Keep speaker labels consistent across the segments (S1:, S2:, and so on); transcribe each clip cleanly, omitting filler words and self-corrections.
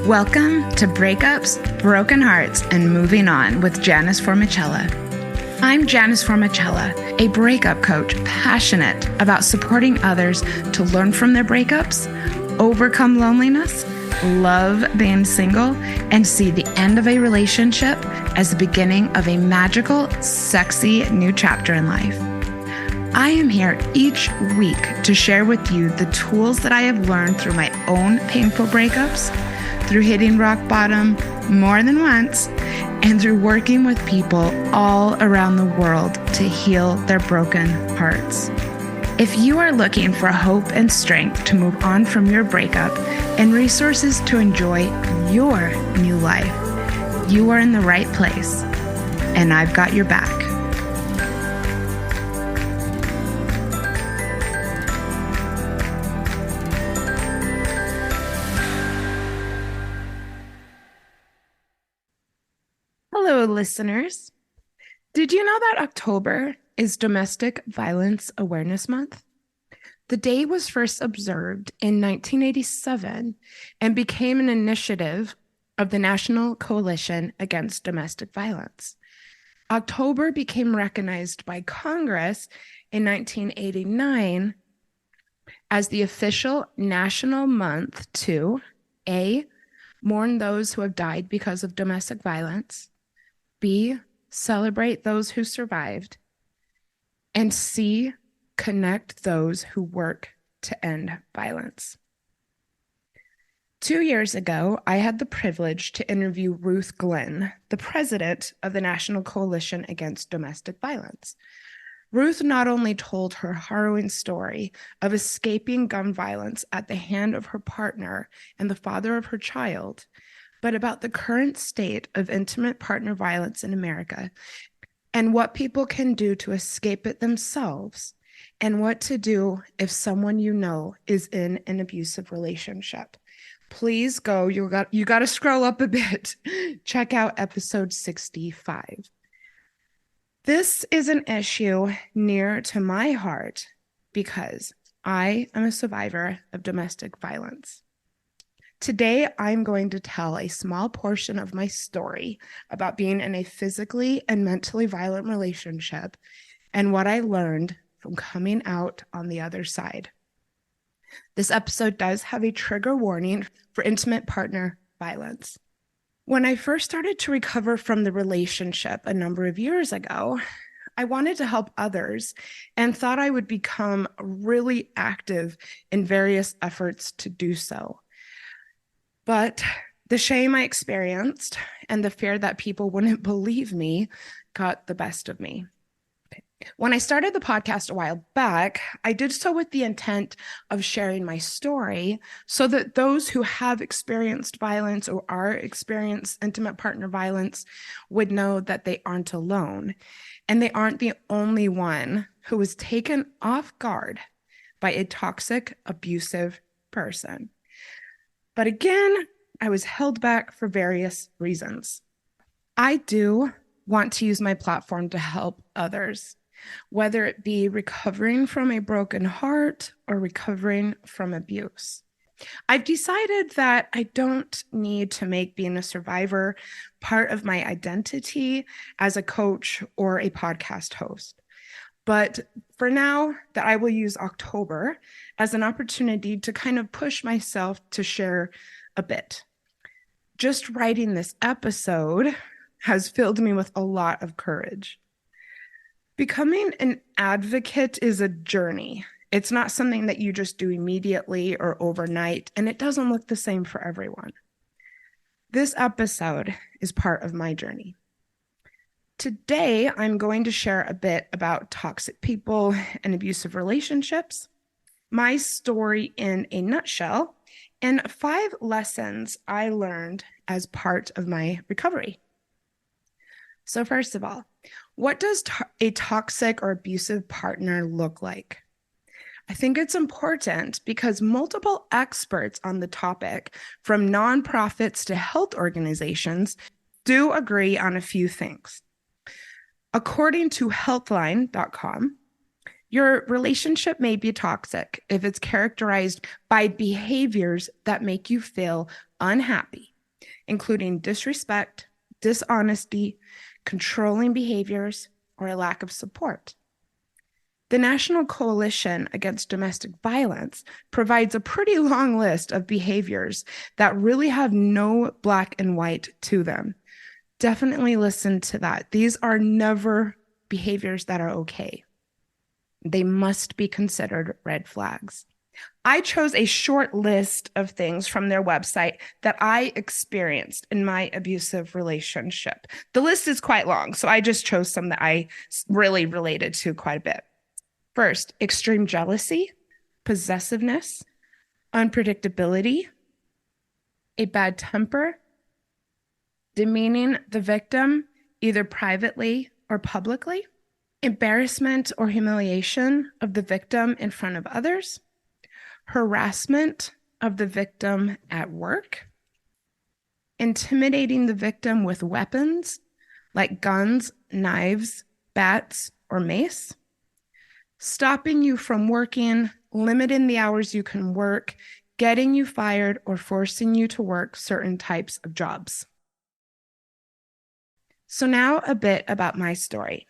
S1: Welcome to Breakups, Broken Hearts, and Moving On with Janice Formicella. I'm Janice Formicella, a breakup coach passionate about supporting others to learn from their breakups, overcome loneliness, love being single, and see the end of a relationship as the beginning of a magical, sexy new chapter in life. I am here each week to share with you the tools that I have learned through my own painful breakups, through hitting rock bottom more than once, and through working with people all around the world to heal their broken hearts. If you are looking for hope and strength to move on from your breakup and resources to enjoy your new life, you are in the right place, and I've got your back. Hello, listeners. Did you know that October is Domestic Violence Awareness Month? The day was first observed in 1987 and became an initiative of the National Coalition Against Domestic Violence. October became recognized by Congress in 1989 as the official national month to A, mourn those who have died because of domestic violence, B, celebrate those who survived, and C, connect those who work to end violence. 2 years ago, I had the privilege to interview Ruth Glenn, the president of the National Coalition Against Domestic Violence. Ruth not only told her harrowing story of escaping gun violence at the hand of her partner and the father of her child, but about the current state of intimate partner violence in America and what people can do to escape it themselves, and what to do if someone you know is in an abusive relationship. Please go, you got to scroll up a bit. Check out episode 65. This is an issue near to my heart because I am a survivor of domestic violence. Today, I'm going to tell a small portion of my story about being in a physically and mentally violent relationship and what I learned from coming out on the other side. This episode does have a trigger warning for intimate partner violence. When I first started to recover from the relationship a number of years ago, I wanted to help others and thought I would become really active in various efforts to do so. But the shame I experienced and the fear that people wouldn't believe me got the best of me. When I started the podcast a while back, I did so with the intent of sharing my story so that those who have experienced violence or are experienced intimate partner violence would know that they aren't alone and they aren't the only one who was taken off guard by a toxic, abusive person. But again, I was held back for various reasons. I do want to use my platform to help others, whether it be recovering from a broken heart or recovering from abuse. I've decided that I don't need to make being a survivor part of my identity as a coach or a podcast host. But for now, that I will use October as an opportunity to kind of push myself to share a bit. Just writing this episode has filled me with a lot of courage. Becoming an advocate is a journey. It's not something that you just do immediately or overnight, and it doesn't look the same for everyone. This episode is part of my journey. Today, I'm going to share a bit about toxic people and abusive relationships, my story in a nutshell, and 5 lessons I learned as part of my recovery. So first of all, what does a toxic or abusive partner look like? I think it's important because multiple experts on the topic, from nonprofits to health organizations, do agree on a few things. According to Healthline.com, your relationship may be toxic if it's characterized by behaviors that make you feel unhappy, including disrespect, dishonesty, controlling behaviors, or a lack of support. The National Coalition Against Domestic Violence provides a pretty long list of behaviors that really have no black and white to them. Definitely listen to that. These are never behaviors that are okay. They must be considered red flags. I chose a short list of things from their website that I experienced in my abusive relationship. The list is quite long, so I just chose some that I really related to quite a bit. First, extreme jealousy, possessiveness, unpredictability, a bad temper, demeaning the victim either privately or publicly, embarrassment or humiliation of the victim in front of others, harassment of the victim at work, intimidating the victim with weapons like guns, knives, bats, or mace, stopping you from working, limiting the hours you can work, getting you fired, or forcing you to work certain types of jobs. So now a bit about my story.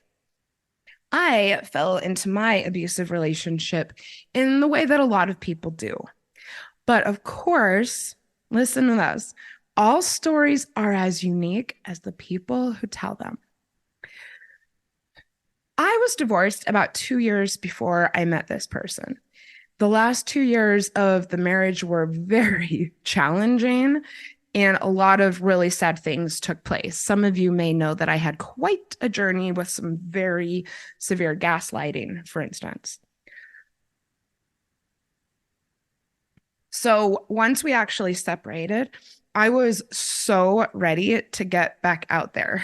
S1: I fell into my abusive relationship in the way that a lot of people do. But of course, listen to this. All stories are as unique as the people who tell them. I was divorced about 2 years before I met this person. The last 2 years of the marriage were very challenging, and a lot of really sad things took place. Some of you may know that I had quite a journey with some very severe gaslighting, for instance. So once we actually separated, I was so ready to get back out there.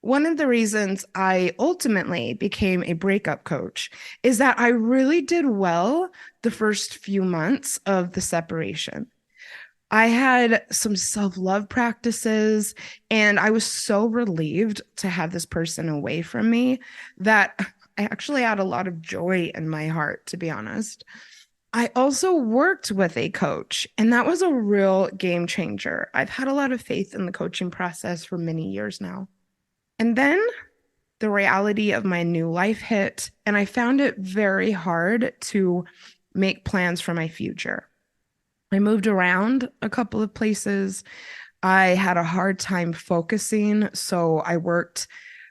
S1: One of the reasons I ultimately became a breakup coach is that I really did well the first few months of the separation. I had some self-love practices, and I was so relieved to have this person away from me that I actually had a lot of joy in my heart, to be honest. I also worked with a coach, and that was a real game changer. I've had a lot of faith in the coaching process for many years now. And then the reality of my new life hit, and I found it very hard to make plans for my future. I moved around a couple of places. I had a hard time focusing, so I worked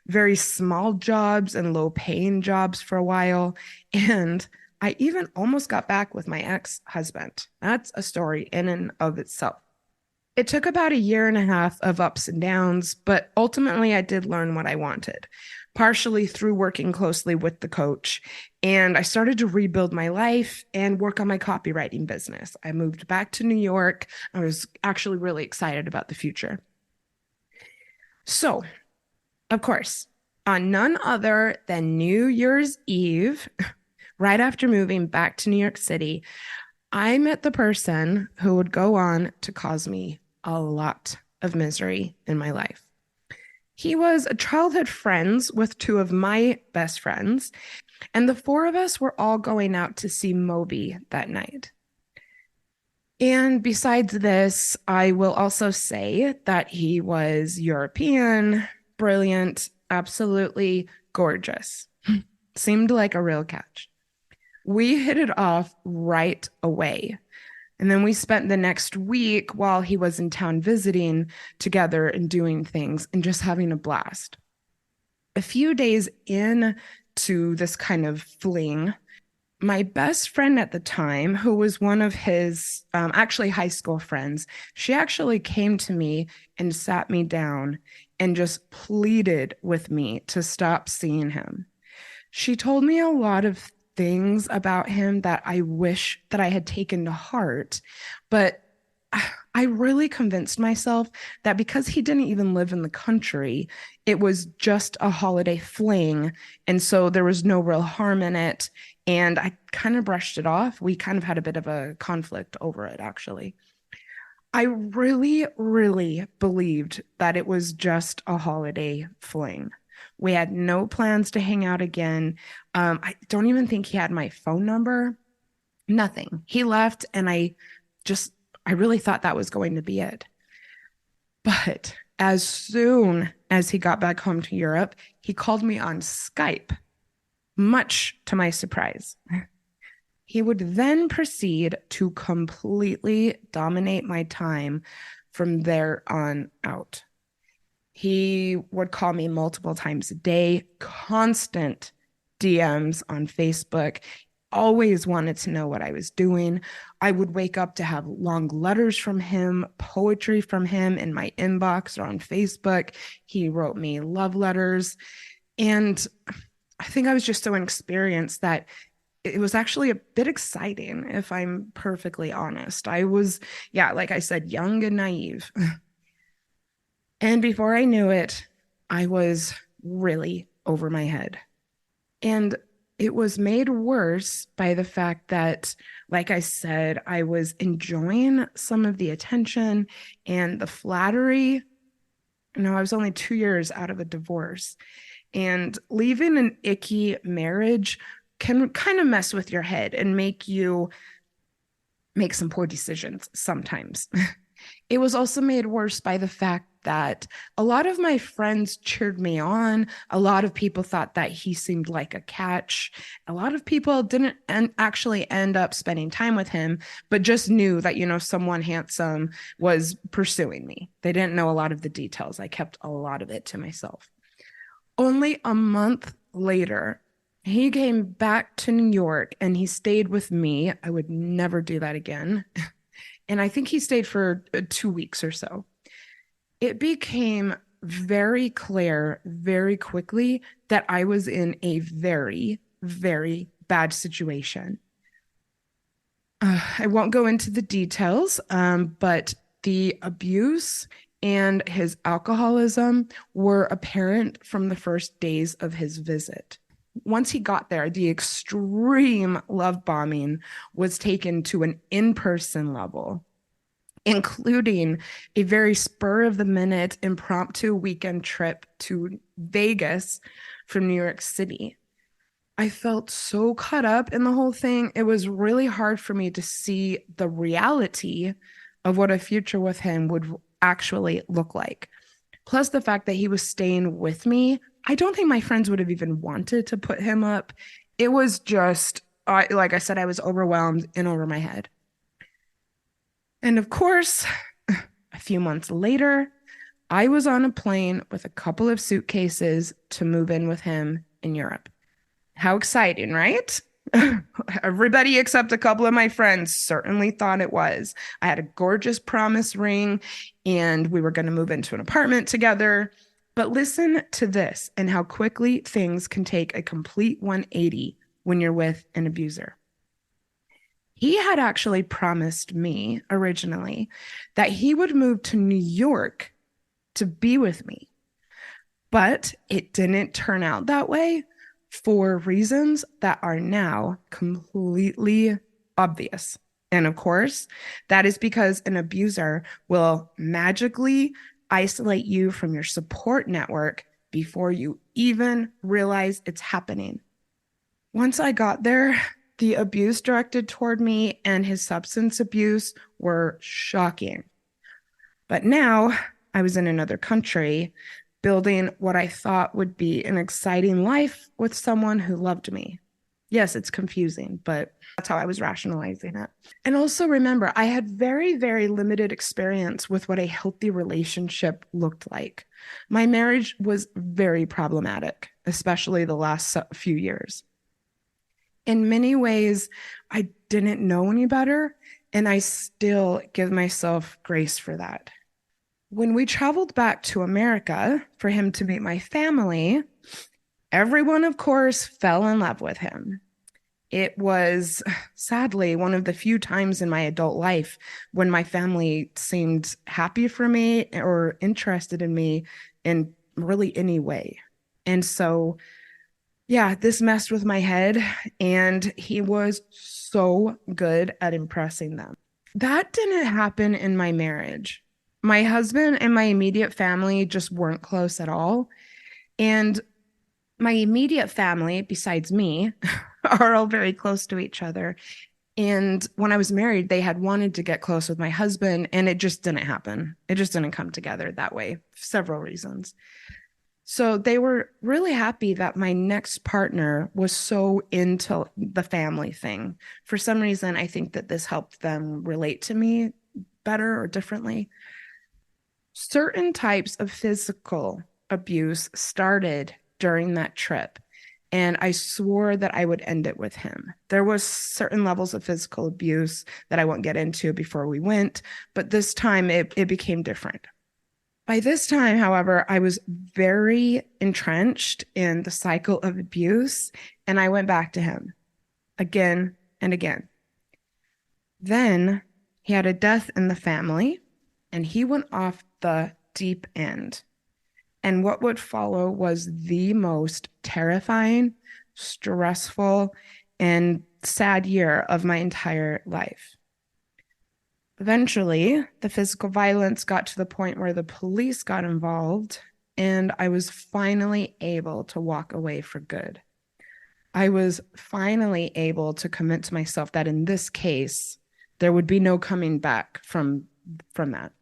S1: very small jobs and low paying jobs for a while. And I even almost got back with my ex-husband. That's a story in and of itself. It took about 1.5 years of ups and downs, but ultimately I did learn what I wanted, partially through working closely with the coach. And I started to rebuild my life and work on my copywriting business. I moved back to New York. I was actually really excited about the future. So, of course, on none other than New Year's Eve, right after moving back to New York City, I met the person who would go on to cause me a lot of misery in my life. He was childhood friends with 2 of my best friends, and the 4 of us were all going out to see Moby that night. And besides this, I will also say that he was European, brilliant, absolutely gorgeous. Seemed like a real catch. We hit it off right away. And then we spent the next week while he was in town visiting together and doing things and just having a blast. A few days into this kind of fling, my best friend at the time, who was one of his actually high school friends, she actually came to me and sat me down and just pleaded with me to stop seeing him. She told me a lot of things about him that I wish that I had taken to heart, but I really convinced myself that because he didn't even live in the country, it was just a holiday fling, and so there was no real harm in it, and I kind of brushed it off. We kind of had a bit of a conflict over it, actually. I really, really believed that it was just a holiday fling. We had no plans to hang out again. I don't even think he had my phone number. Nothing. He left, and I really thought that was going to be it. But as soon as he got back home to Europe, he called me on Skype, much to my surprise. He would then proceed to completely dominate my time from there on out. He would call me multiple times a day, constant DMs on Facebook, always wanted to know what I was doing. I would wake up to have long letters from him, poetry from him in my inbox or on Facebook. He wrote me love letters. And I think I was just so inexperienced that it was actually a bit exciting, if I'm perfectly honest. I was, yeah, like I said, young and naive. And before I knew it, I was really over my head. And it was made worse by the fact that, like I said, I was enjoying some of the attention and the flattery. I was only 2 years out of a divorce, and leaving an icky marriage can kind of mess with your head and make you make some poor decisions sometimes. It was also made worse by the fact that a lot of my friends cheered me on. A lot of people thought that he seemed like a catch. A lot of people didn't actually end up spending time with him, but just knew that, someone handsome was pursuing me. They didn't know a lot of the details. I kept a lot of it to myself. Only a month later, he came back to New York and he stayed with me. I would never do that again. And I think he stayed for 2 weeks or so. It became very clear very quickly that I was in a very, very bad situation. I won't go into the details, but the abuse and his alcoholism were apparent from the first days of his visit. Once he got there, the extreme love bombing was taken to an in-person level, including a very spur of the minute impromptu weekend trip to Vegas from New York City. I felt so caught up in the whole thing. It was really hard for me to see the reality of what a future with him would actually look like. Plus, the fact that he was staying with me, I don't think my friends would have even wanted to put him up. It was just, like I said, I was overwhelmed and over my head. And of course, a few months later, I was on a plane with a couple of suitcases to move in with him in Europe. How exciting, right? Everybody except a couple of my friends certainly thought it was. I had a gorgeous promise ring and we were going to move into an apartment together. But listen to this and how quickly things can take a complete 180 when you're with an abuser. He had actually promised me originally that he would move to New York to be with me. But it didn't turn out that way for reasons that are now completely obvious. And of course, that is because an abuser will magically isolate you from your support network before you even realize it's happening. Once I got there, the abuse directed toward me and his substance abuse were shocking. But now I was in another country, building what I thought would be an exciting life with someone who loved me. Yes, it's confusing, but that's how I was rationalizing it. And also remember, I had very, very limited experience with what a healthy relationship looked like. My marriage was very problematic, especially the last few years. In many ways, I didn't know any better, and I still give myself grace for that. When we traveled back to America for him to meet my family, everyone, of course, fell in love with him. It was sadly one of the few times in my adult life when my family seemed happy for me or interested in me in really any way. And so, yeah, this messed with my head, and he was so good at impressing them. That didn't happen in my marriage. My husband and my immediate family just weren't close at all. And my immediate family, besides me, are all very close to each other. And when I was married, they had wanted to get close with my husband, and it just didn't happen. It just didn't come together that way, several reasons. So they were really happy that my next partner was so into the family thing. For some reason, I think that this helped them relate to me better or differently. Certain types of physical abuse started during that trip, and I swore that I would end it with him. There was certain levels of physical abuse that I won't get into before we went, but this time it became different. By this time, however, I was very entrenched in the cycle of abuse, and I went back to him again and again. Then he had a death in the family, and he went off the deep end. And what would follow was the most terrifying, stressful, and sad year of my entire life. Eventually, the physical violence got to the point where the police got involved, and I was finally able to walk away for good. I was finally able to commit to myself that in this case, there would be no coming back from that.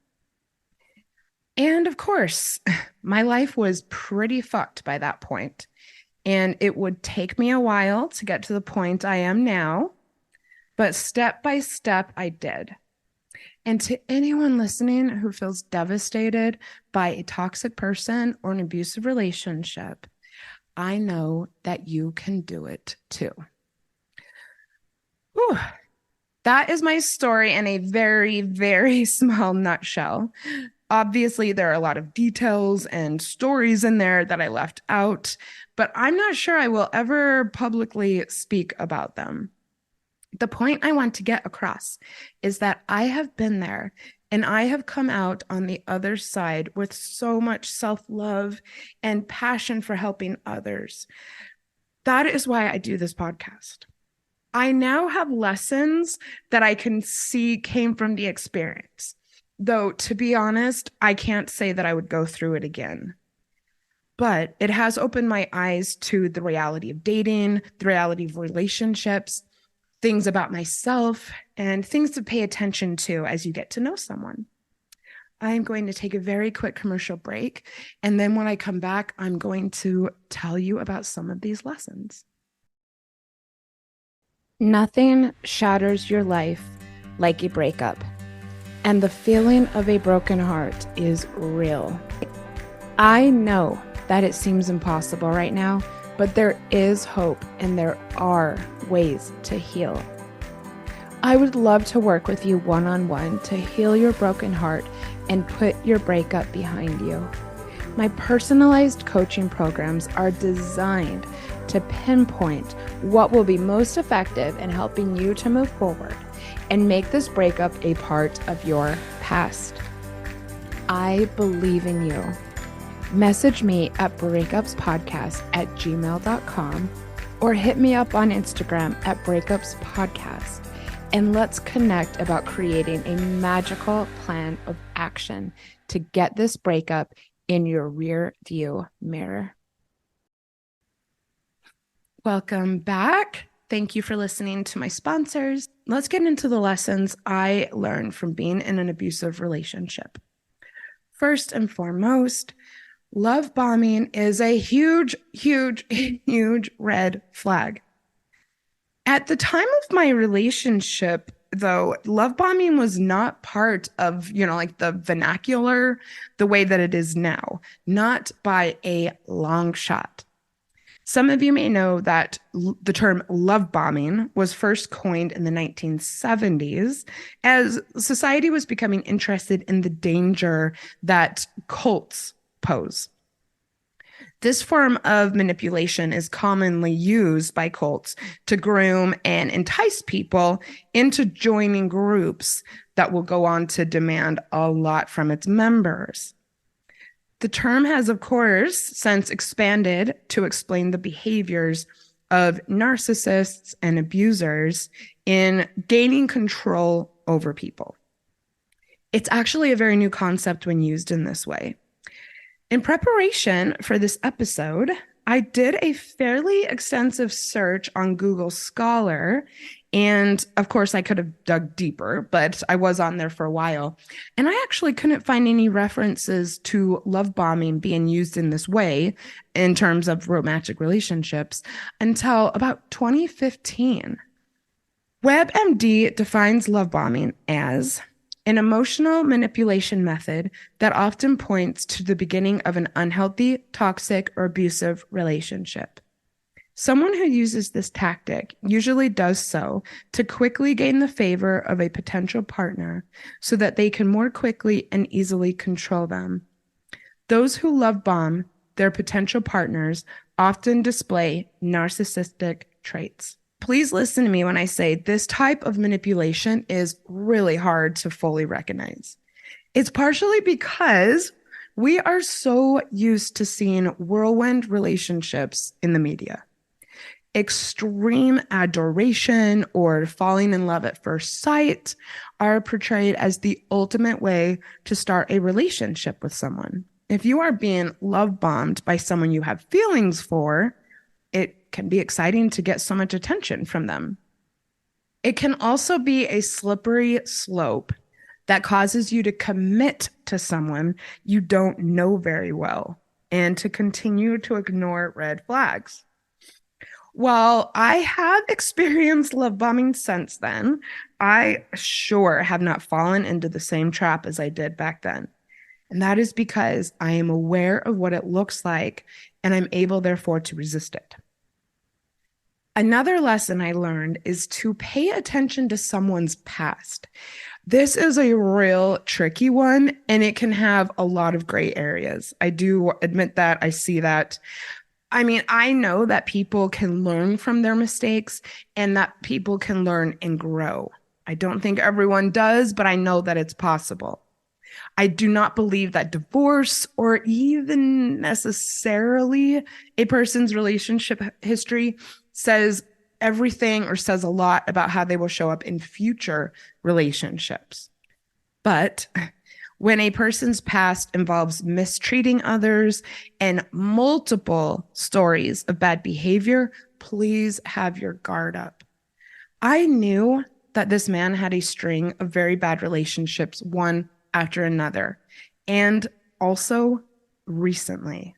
S1: And of course, my life was pretty fucked by that point, and it would take me a while to get to the point I am now, but step by step, I did. And to anyone listening who feels devastated by a toxic person or an abusive relationship, I know that you can do it too. Whew. That is my story in a very, very small nutshell. Obviously, there are a lot of details and stories in there that I left out, but I'm not sure I will ever publicly speak about them. The point I want to get across is that I have been there, and I have come out on the other side with so much self-love and passion for helping others. That is why I do this podcast. I now have lessons that I can see came from the experience. Though, to be honest, I can't say that I would go through it again. But it has opened my eyes to the reality of dating, the reality of relationships, things about myself, and things to pay attention to as you get to know someone. I'm going to take a very quick commercial break, and then when I come back, I'm going to tell you about some of these lessons. Nothing shatters your life like a breakup, and the feeling of a broken heart is real. I know that it seems impossible right now, but there is hope and there are ways to heal. I would love to work with you one-on-one to heal your broken heart and put your breakup behind you. My personalized coaching programs are designed to pinpoint what will be most effective in helping you to move forward and make this breakup a part of your past. I believe in you. Message me at breakupspodcast@gmail.com or hit me up on Instagram at breakupspodcast, and let's connect about creating a magical plan of action to get this breakup in your rear view mirror. Welcome back. Thank you for listening to my sponsors. Let's get into the lessons I learned from being in an abusive relationship. First and foremost, love bombing is a huge, huge, huge red flag. At the time of my relationship, though, love bombing was not part of, like the vernacular, the way that it is now, not by a long shot. Some of you may know that the term love bombing was first coined in the 1970s as society was becoming interested in the danger that cults pose. This form of manipulation is commonly used by cults to groom and entice people into joining groups that will go on to demand a lot from its members. The term has, of course, since expanded to explain the behaviors of narcissists and abusers in gaining control over people. It's actually a very new concept when used in this way. In preparation for this episode, I did a fairly extensive search on Google Scholar, And of course, I could have dug deeper, but I was on there for a while. And I actually couldn't find any references to love bombing being used in this way in terms of romantic relationships until about 2015. WebMD defines love bombing as an emotional manipulation method that often points to the beginning of an unhealthy, toxic, or abusive relationship. Someone who uses this tactic usually does so to quickly gain the favor of a potential partner so that they can more quickly and easily control them. Those who love bomb their potential partners often display narcissistic traits. Please listen to me when I say this type of manipulation is really hard to fully recognize. It's partially because we are so used to seeing whirlwind relationships in the media. Extreme adoration or falling in love at first sight are portrayed as the ultimate way to start a relationship with someone. If you are being love bombed by someone you have feelings for, it can be exciting to get so much attention from them. It can also be a slippery slope that causes you to commit to someone you don't know very well and to continue to ignore red flags. While I have experienced love bombing since then, I sure have not fallen into the same trap as I did back then. And that is because I am aware of what it looks like and I'm able, therefore, to resist it. Another lesson I learned is to pay attention to someone's past. This is a real tricky one, and it can have a lot of gray areas. I do admit that. I see that. I mean, I know that people can learn from their mistakes and that people can learn and grow. I don't think everyone does, but I know that it's possible. I do not believe that divorce or even necessarily a person's relationship history says everything or says a lot about how they will show up in future relationships. But when a person's past involves mistreating others and multiple stories of bad behavior, please have your guard up. I knew that this man had a string of very bad relationships, one after another, and also recently.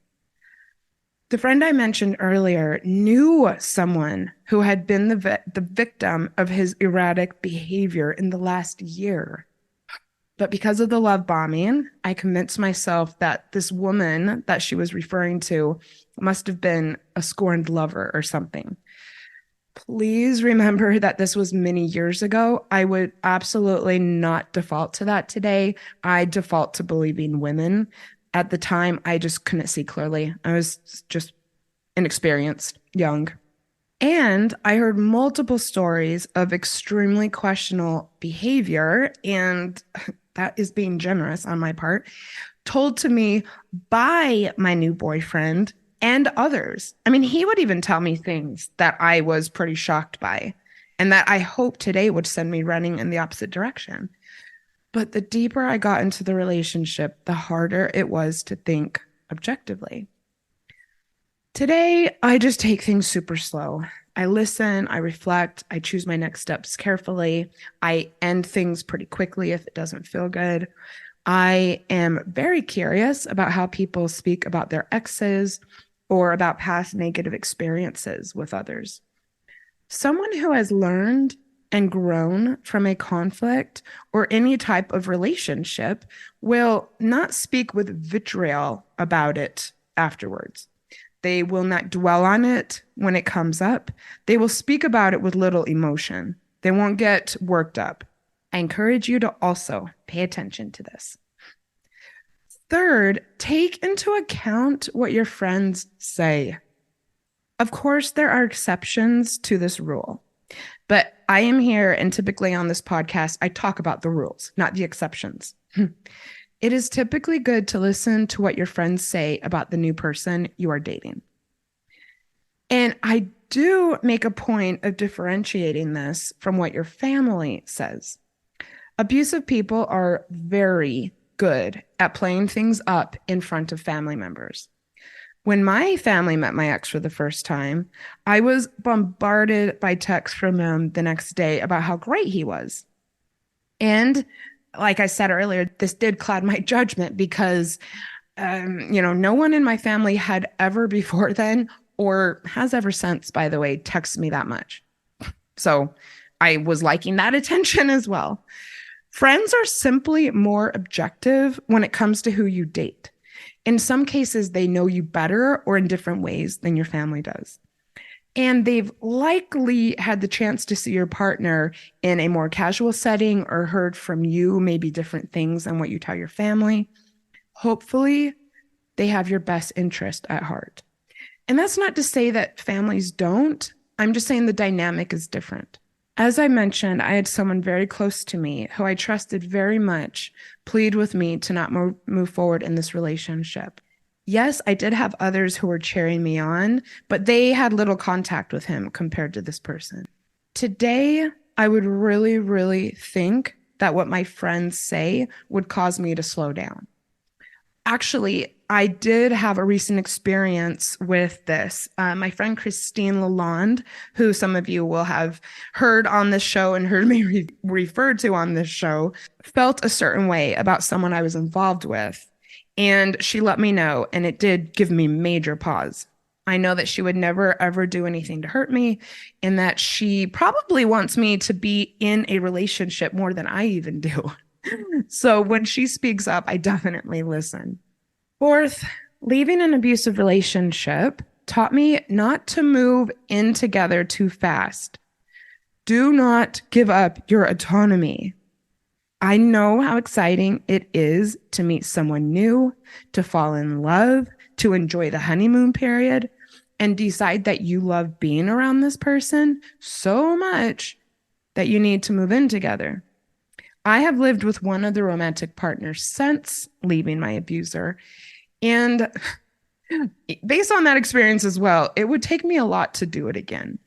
S1: The friend I mentioned earlier knew someone who had been the victim of his erratic behavior in the last year. But because of the love bombing, I convinced myself that this woman that she was referring to must have been a scorned lover or something. Please remember that this was many years ago. I would absolutely not default to that today. I default to believing women. At the time, I just couldn't see clearly. I was just inexperienced, young. And I heard multiple stories of extremely questionable behavior, and that is being generous on my part, told to me by my new boyfriend and others. I mean, he would even tell me things that I was pretty shocked by and that I hope today would send me running in the opposite direction. But the deeper I got into the relationship, the harder it was to think objectively. Today, I just take things super slow. I listen, I reflect, I choose my next steps carefully. I end things pretty quickly if it doesn't feel good. I am very curious about how people speak about their exes or about past negative experiences with others. Someone who has learned and grown from a conflict or any type of relationship will not speak with vitriol about it afterwards. They will not dwell on it when it comes up. They will speak about it with little emotion. They won't get worked up. I encourage you to also pay attention to this. Third, take into account what your friends say. Of course, there are exceptions to this rule, but I am here and typically on this podcast, I talk about the rules, not the exceptions. It is typically good to listen to what your friends say about the new person you are dating. And I do make a point of differentiating this from what your family says. Abusive people are very good at playing things up in front of family members. When my family met my ex for the first time, I was bombarded by texts from him the next day about how great he was. And like I said earlier, this did cloud my judgment because, no one in my family had ever before then, or has ever since, by the way, texted me that much. So I was liking that attention as well. Friends are simply more objective when it comes to who you date. In some cases, they know you better or in different ways than your family does. And they've likely had the chance to see your partner in a more casual setting or heard from you maybe different things than what you tell your family. Hopefully, they have your best interest at heart. And that's not to say that families don't. I'm just saying the dynamic is different. As I mentioned, I had someone very close to me who I trusted very much plead with me to not move forward in this relationship. Yes, I did have others who were cheering me on, but they had little contact with him compared to this person. Today, I would really, really think that what my friends say would cause me to slow down. Actually, I did have a recent experience with this. My friend Christine Lalonde, who some of you will have heard on this show and heard me referred to on this show, felt a certain way about someone I was involved with. And she let me know, and it did give me major pause. I know that she would never, ever do anything to hurt me, and that she probably wants me to be in a relationship more than I even do. So when she speaks up, I definitely listen. Fourth, leaving an abusive relationship taught me not to move in together too fast. Do not give up your autonomy. I know how exciting it is to meet someone new, to fall in love, to enjoy the honeymoon period, and decide that you love being around this person so much that you need to move in together. I have lived with one other romantic partner since leaving my abuser. And based on that experience as well, it would take me a lot to do it again.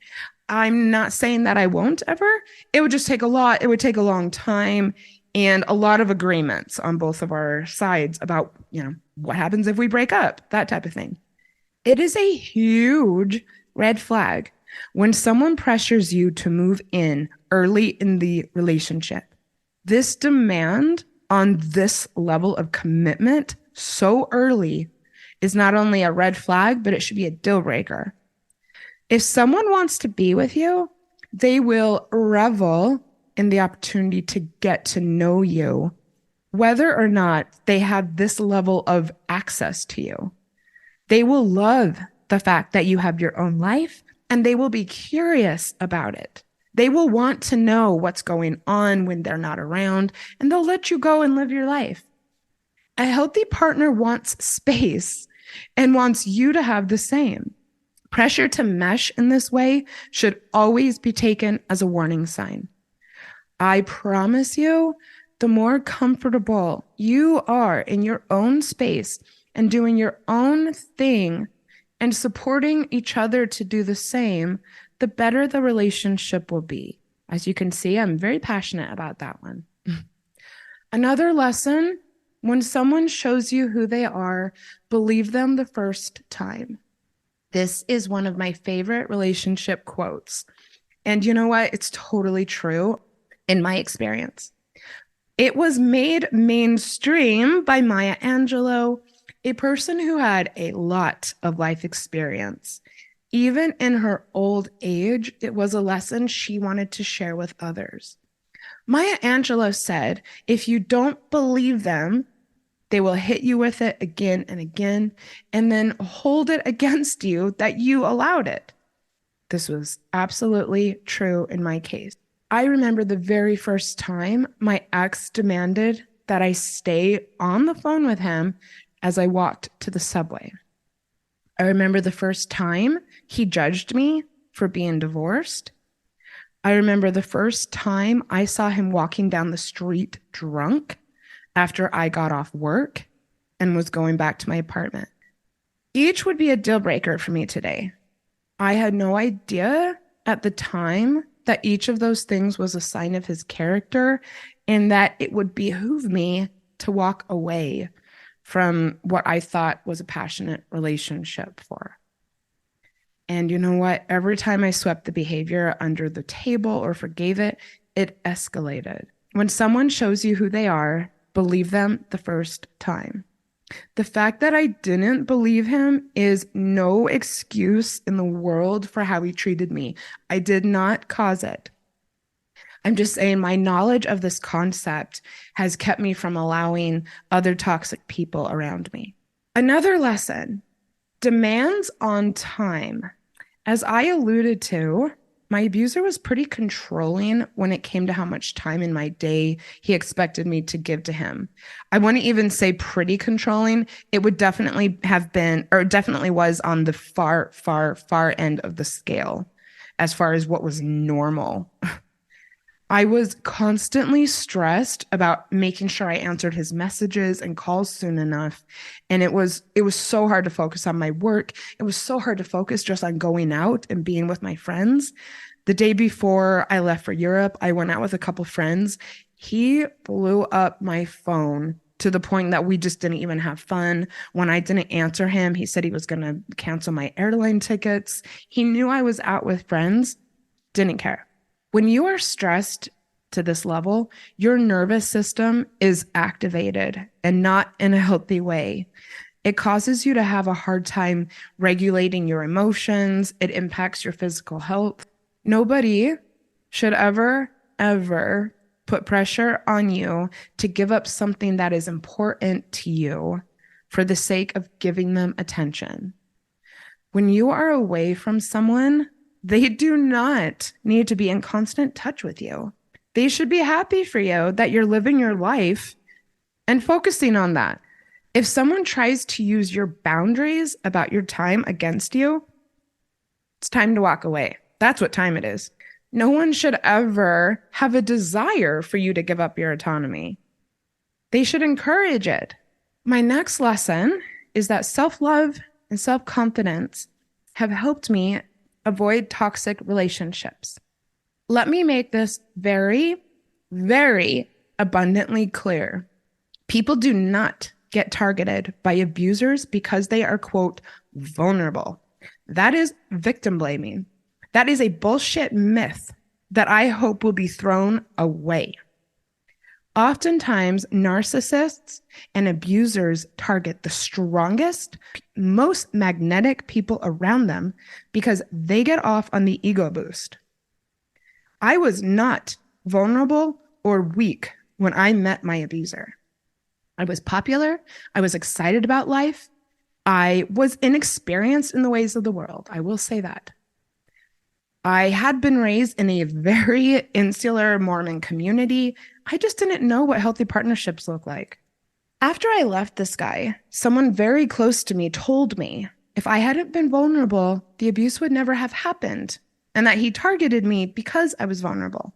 S1: I'm not saying that I won't ever. It would just take a lot. It would take a long time and a lot of agreements on both of our sides about, what happens if we break up, that type of thing. It is a huge red flag when someone pressures you to move in early in the relationship. This demand on this level of commitment so early is not only a red flag, but it should be a deal breaker. If someone wants to be with you, they will revel in the opportunity to get to know you, whether or not they have this level of access to you. They will love the fact that you have your own life, and they will be curious about it. They will want to know what's going on when they're not around, and they'll let you go and live your life. A healthy partner wants space and wants you to have the same. Pressure to mesh in this way should always be taken as a warning sign. I promise you, the more comfortable you are in your own space and doing your own thing and supporting each other to do the same, the better the relationship will be. As you can see, I'm very passionate about that one. Another lesson, when someone shows you who they are, believe them the first time. This is one of my favorite relationship quotes. And you know what? It's totally true in my experience. It was made mainstream by Maya Angelou, a person who had a lot of life experience. Even in her old age, it was a lesson she wanted to share with others. Maya Angelou said, if you don't believe them, they will hit you with it again and again, and then hold it against you that you allowed it. This was absolutely true in my case. I remember the very first time my ex demanded that I stay on the phone with him as I walked to the subway. I remember the first time he judged me for being divorced. I remember the first time I saw him walking down the street drunk after I got off work and was going back to my apartment. Each would be a deal breaker for me today. I had no idea at the time that each of those things was a sign of his character and that it would behoove me to walk away from what I thought was a passionate relationship for. And you know what? Every time I swept the behavior under the table or forgave it, it escalated. When someone shows you who they are, believe them the first time. The fact that I didn't believe him is no excuse in the world for how he treated me. I did not cause it. I'm just saying my knowledge of this concept has kept me from allowing other toxic people around me. Another lesson, demands on time. As I alluded to, my abuser was pretty controlling when it came to how much time in my day he expected me to give to him. I wouldn't even say pretty controlling. It would definitely have been, or definitely was on the far, far, far end of the scale as far as what was normal. I was constantly stressed about making sure I answered his messages and calls soon enough. And it was so hard to focus on my work. It was so hard to focus just on going out and being with my friends. The day before I left for Europe, I went out with a couple friends. He blew up my phone to the point that we just didn't even have fun. When I didn't answer him, he said he was going to cancel my airline tickets. He knew I was out with friends, didn't care. When you are stressed to this level, your nervous system is activated and not in a healthy way. It causes you to have a hard time regulating your emotions. It impacts your physical health. Nobody should ever put pressure on you to give up something that is important to you for the sake of giving them attention. When you are away from someone, they do not need to be in constant touch with you. They should be happy for you that you're living your life and focusing on that. If someone tries to use your boundaries about your time against you, it's time to walk away. That's what time it is. No one should ever have a desire for you to give up your autonomy. They should encourage it. My next lesson is that self-love and self-confidence have helped me avoid toxic relationships. Let me make this very, very abundantly clear. People do not get targeted by abusers because they are, quote, vulnerable. That is victim blaming. That is a bullshit myth that I hope will be thrown away. Oftentimes, narcissists and abusers target the strongest, most magnetic people around them because they get off on the ego boost. I was not vulnerable or weak when I met my abuser. I was popular. I was excited about life. I was inexperienced in the ways of the world. I will say that. I had been raised in a very insular Mormon community. I just didn't know what healthy partnerships look like. After I left this guy, someone very close to me told me if I hadn't been vulnerable, the abuse would never have happened, and that he targeted me because I was vulnerable.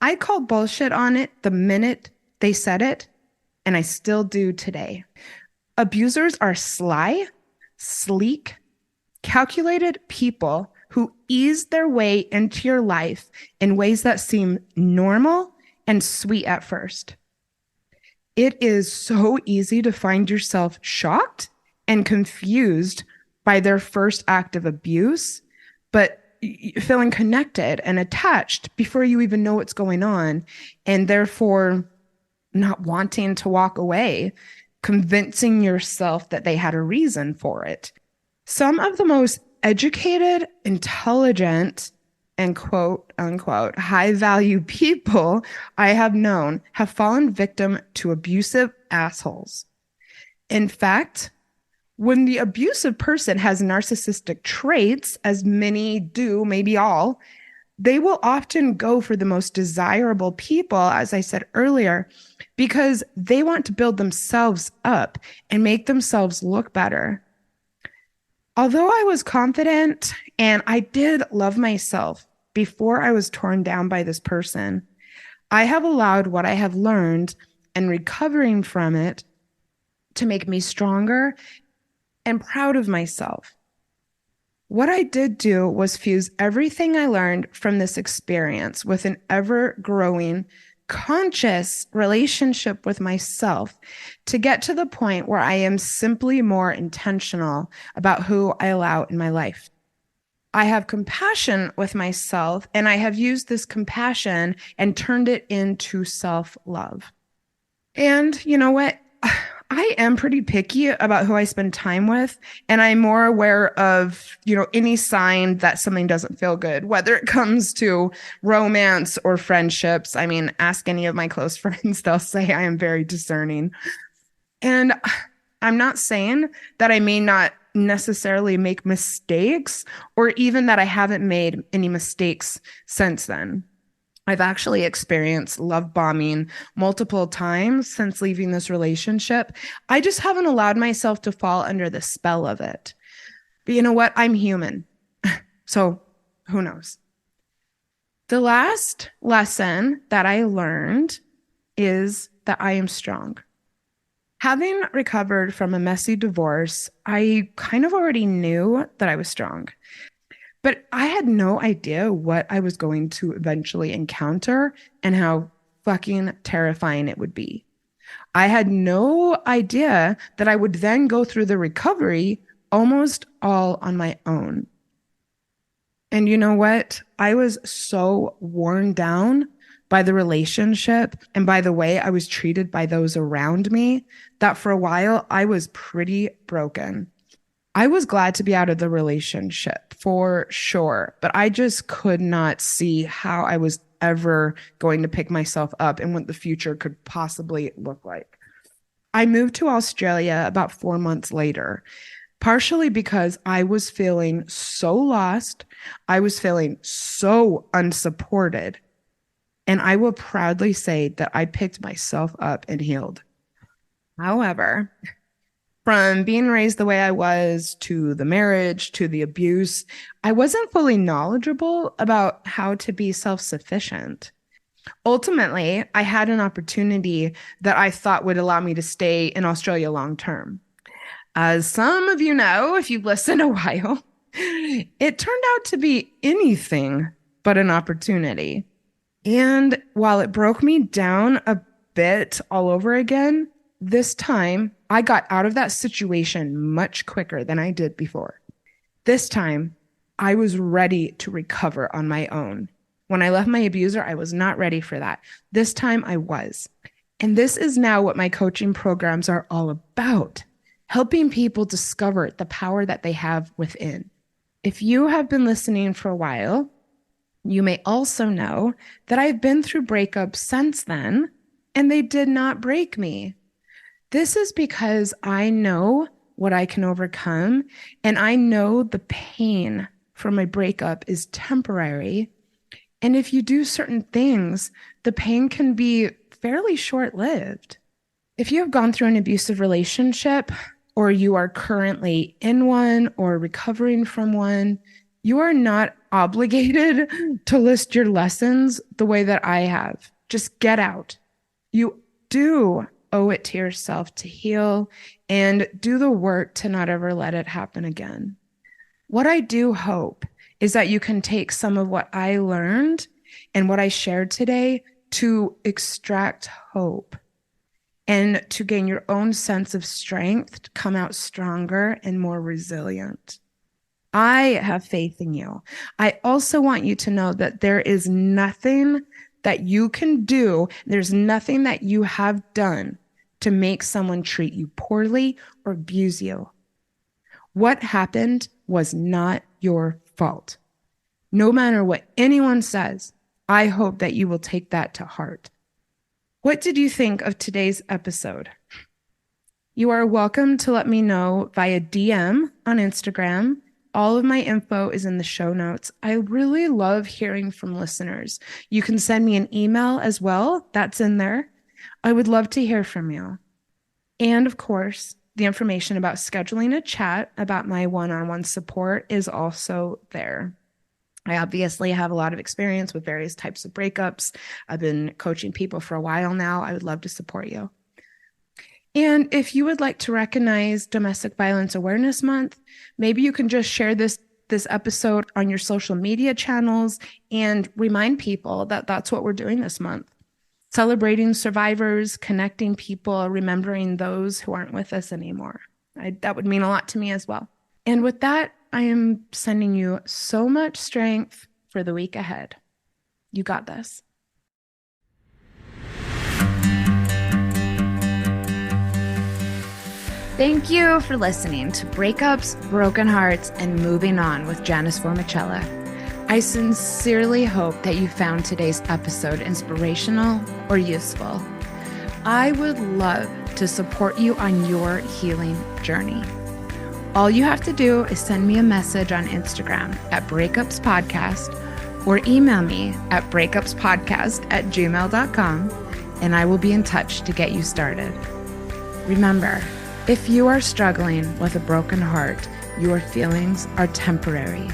S1: I called bullshit on it the minute they said it, and I still do today. Abusers are sly, sleek, calculated people who ease their way into your life in ways that seem normal and sweet at first. It is so easy to find yourself shocked and confused by their first act of abuse, but feeling connected and attached before you even know what's going on, and therefore not wanting to walk away, convincing yourself that they had a reason for it. Some of the most educated, intelligent, and quote unquote high value people I have known have fallen victim to abusive assholes. In fact, when the abusive person has narcissistic traits, as many do, maybe all, they will often go for the most desirable people, as I said earlier, because they want to build themselves up and make themselves look better. Although I was confident and I did love myself before I was torn down by this person, I have allowed what I have learned and recovering from it to make me stronger and proud of myself. What I did do was fuse everything I learned from this experience with an ever-growing conscious relationship with myself to get to the point where I am simply more intentional about who I allow in my life. I have compassion with myself, and I have used this compassion and turned it into self-love. And you know what? I am pretty picky about who I spend time with, and I'm more aware of, any sign that something doesn't feel good, whether it comes to romance or friendships. I mean, ask any of my close friends, they'll say I am very discerning. And I'm not saying that I may not necessarily make mistakes or even that I haven't made any mistakes since then. I've actually experienced love bombing multiple times since leaving this relationship. I just haven't allowed myself to fall under the spell of it. But you know what? I'm human. So who knows? The last lesson that I learned is that I am strong. Having recovered from a messy divorce, I kind of already knew that I was strong. But I had no idea what I was going to eventually encounter and how fucking terrifying it would be. I had no idea that I would then go through the recovery almost all on my own. And you know what? I was so worn down by the relationship and by the way I was treated by those around me that for a while I was pretty broken. I was glad to be out of the relationship for sure, but I just could not see how I was ever going to pick myself up and what the future could possibly look like. I moved to Australia about 4 months later, partially because I was feeling so lost. I was feeling so unsupported. And I will proudly say that I picked myself up and healed. However, from being raised the way I was, to the marriage, to the abuse, I wasn't fully knowledgeable about how to be self-sufficient. Ultimately, I had an opportunity that I thought would allow me to stay in Australia long term. As some of you know, if you've listened a while, it turned out to be anything but an opportunity. And while it broke me down a bit all over again, this time, I got out of that situation much quicker than I did before. This time, I was ready to recover on my own. When I left my abuser, I was not ready for that. This time, I was. And this is now what my coaching programs are all about, helping people discover the power that they have within. If you have been listening for a while, you may also know that I've been through breakups since then, and they did not break me. This is because I know what I can overcome, and I know the pain from a breakup is temporary. And if you do certain things, the pain can be fairly short-lived. If you have gone through an abusive relationship, or you are currently in one or recovering from one, you are not obligated to list your lessons the way that I have. Just get out. You do owe it to yourself to heal and do the work to not ever let it happen again. What I do hope is that you can take some of what I learned and what I shared today to extract hope and to gain your own sense of strength, to come out stronger and more resilient. I have faith in you. I also want you to know that there is nothing that you can do, there's nothing that you have done to make someone treat you poorly or abuse you. What happened was not your fault. No matter what anyone says, I hope that you will take that to heart. What did you think of today's episode? You are welcome to let me know via DM on Instagram. All of my info is in the show notes. I really love hearing from listeners. You can send me an email as well. That's in there. I would love to hear from you. And of course, the information about scheduling a chat about my one-on-one support is also there. I obviously have a lot of experience with various types of breakups. I've been coaching people for a while now. I would love to support you. And if you would like to recognize Domestic Violence Awareness Month, maybe you can just share this episode on your social media channels and remind people that that's what we're doing this month. celebrating survivors, connecting people, remembering those who aren't with us anymore. That would mean a lot to me as well. And with that, I am sending you so much strength for the week ahead. You got this. Thank you for listening to Breakups, Broken Hearts, and Moving On with Janice Formicella. I sincerely hope that you found today's episode inspirational or useful. I would love to support you on your healing journey. All you have to do is send me a message on Instagram at Breakups Podcast or email me at breakupspodcast@gmail.com, and I will be in touch to get you started. Remember, if you are struggling with a broken heart, your feelings are temporary.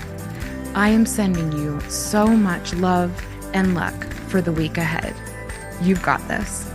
S1: I am sending you so much love and luck for the week ahead. You've got this.